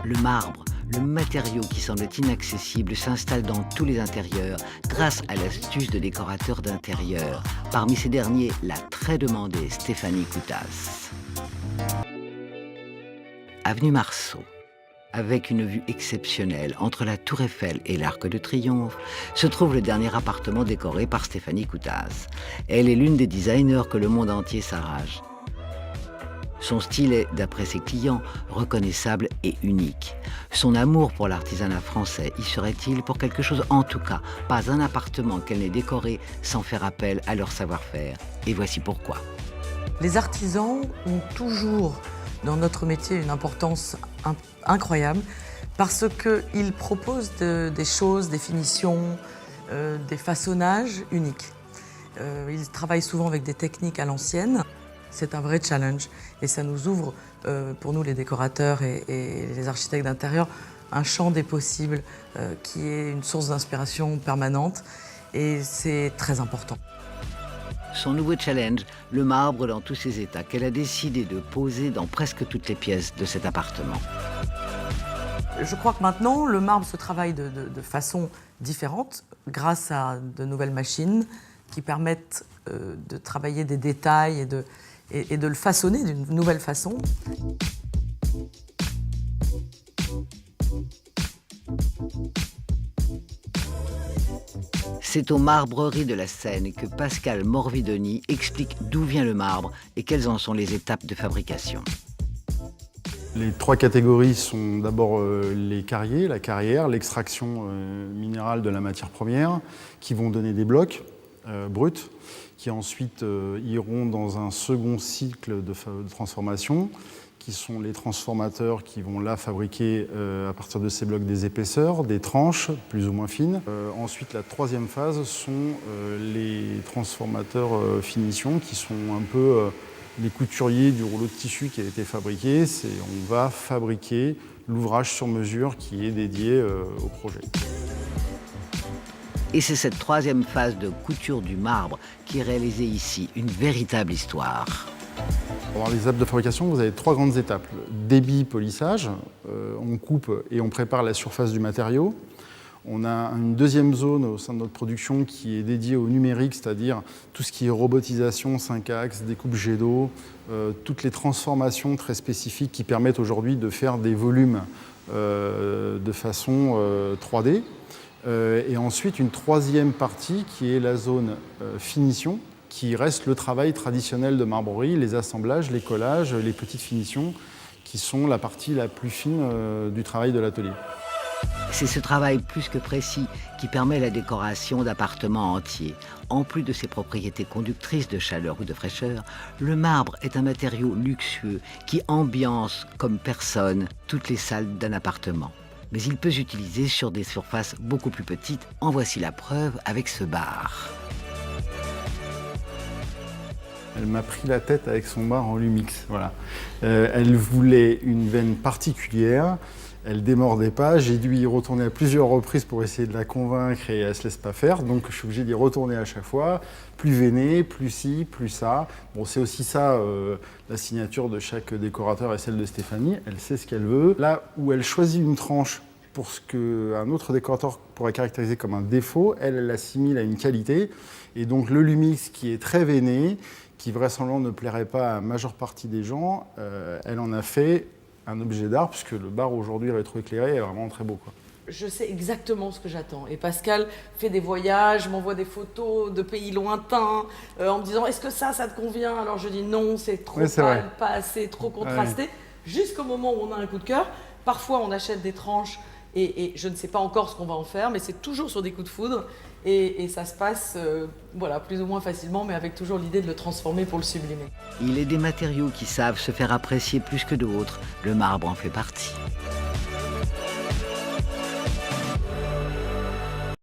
Le marbre, le matériau qui semble inaccessible, s'installe dans tous les intérieurs grâce à l'astuce de décorateurs d'intérieur. Parmi ces derniers, la très demandée Stéphanie Coutas. Avenue Marceau. Avec une vue exceptionnelle entre la Tour Eiffel et l'Arc de Triomphe, se trouve le dernier appartement décoré par Stéphanie Coutas. Elle est l'une des designers que le monde entier s'arrache. Son style est, d'après ses clients, reconnaissable et unique. Son amour pour l'artisanat français y serait-il pour quelque chose? En tout cas, pas un appartement qu'elle n'ait décoré sans faire appel à leur savoir-faire. Et voici pourquoi. Les artisans ont toujours, dans notre métier, une importance incroyable parce qu'ils proposent des choses, des finitions, des façonnages uniques. Ils travaillent souvent avec des techniques à l'ancienne. C'est un vrai challenge et ça nous ouvre, pour nous les décorateurs et les architectes d'intérieur, un champ des possibles qui est une source d'inspiration permanente et c'est très important. Son nouveau challenge, le marbre dans tous ses états, qu'elle a décidé de poser dans presque toutes les pièces de cet appartement. Je crois que maintenant, le marbre se travaille de façon différente grâce à de nouvelles machines qui permettent de travailler des détails et de le façonner d'une nouvelle façon. C'est aux Marbreries de la Seine que Pascal Morvidoni explique d'où vient le marbre et quelles en sont les étapes de fabrication. Les trois catégories sont d'abord les carriers, la carrière, l'extraction minérale de la matière première, qui vont donner des blocs bruts, qui ensuite iront dans un second cycle de transformation, qui sont les transformateurs qui vont là fabriquer à partir de ces blocs des épaisseurs, des tranches plus ou moins fines. Ensuite, la troisième phase sont les transformateurs finition, qui sont un peu les couturiers du rouleau de tissu qui a été fabriqué. On va fabriquer l'ouvrage sur mesure qui est dédié au projet. Et c'est cette troisième phase de couture du marbre qui est réalisée ici, une véritable histoire. Dans les étapes de fabrication, vous avez trois grandes étapes. Débit, polissage, on coupe et on prépare la surface du matériau. On a une deuxième zone au sein de notre production qui est dédiée au numérique, c'est-à-dire tout ce qui est robotisation, 5 axes, découpe jet d'eau, toutes les transformations très spécifiques qui permettent aujourd'hui de faire des volumes de façon 3D. Et ensuite, une troisième partie qui est la zone finition, qui reste le travail traditionnel de marbrerie, les assemblages, les collages, les petites finitions, qui sont la partie la plus fine du travail de l'atelier. C'est ce travail plus que précis qui permet la décoration d'appartements entiers. En plus de ses propriétés conductrices de chaleur ou de fraîcheur, le marbre est un matériau luxueux qui ambiance comme personne toutes les salles d'un appartement. Mais il peut s'utiliser sur des surfaces beaucoup plus petites. En voici la preuve avec ce bar. Elle m'a pris la tête avec son bar en Lumix. Voilà. Elle voulait une veine particulière. Elle démordait pas. J'ai dû y retourner à plusieurs reprises pour essayer de la convaincre et elle ne se laisse pas faire. Donc je suis obligé d'y retourner à chaque fois. Plus veiné, plus ci, plus ça. Bon, c'est aussi ça la signature de chaque décorateur et celle de Stéphanie. Elle sait ce qu'elle veut. Là où elle choisit une tranche pour ce qu'un autre décorateur pourrait caractériser comme un défaut, elle l'assimile à une qualité. Et donc le Lumix qui est très veiné, qui vraisemblablement ne plairait pas à la majeure partie des gens, elle en a fait un objet d'art, puisque le bar aujourd'hui rétroéclairé est vraiment très beau, quoi. Je sais exactement ce que j'attends. Et Pascal fait des voyages, m'envoie des photos de pays lointains, en me disant « Est-ce que ça te convient ?» Alors je dis non, c'est trop pâle, pas assez, trop contrasté. Ouais. Jusqu'au moment où on a un coup de cœur. Parfois, on achète des tranches et je ne sais pas encore ce qu'on va en faire, mais c'est toujours sur des coups de foudre. Et ça se passe voilà, plus ou moins facilement, mais avec toujours l'idée de le transformer pour le sublimer. Il est des matériaux qui savent se faire apprécier plus que d'autres. Le marbre en fait partie.